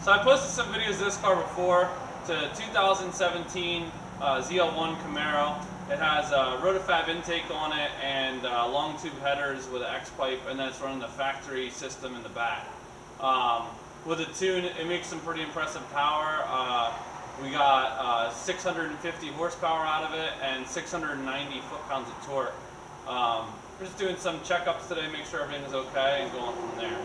So I posted some videos of this car before. It's a 2017 ZL1 Camaro. It has a ROTO FAB intake on it and long tube headers with an X-pipe, and then it's running the factory system in the back. With the tune, it makes some pretty impressive power. We got 650 horsepower out of it and 690 foot-pounds of torque. We're just doing some checkups today, make sure everything is okay, and going from there.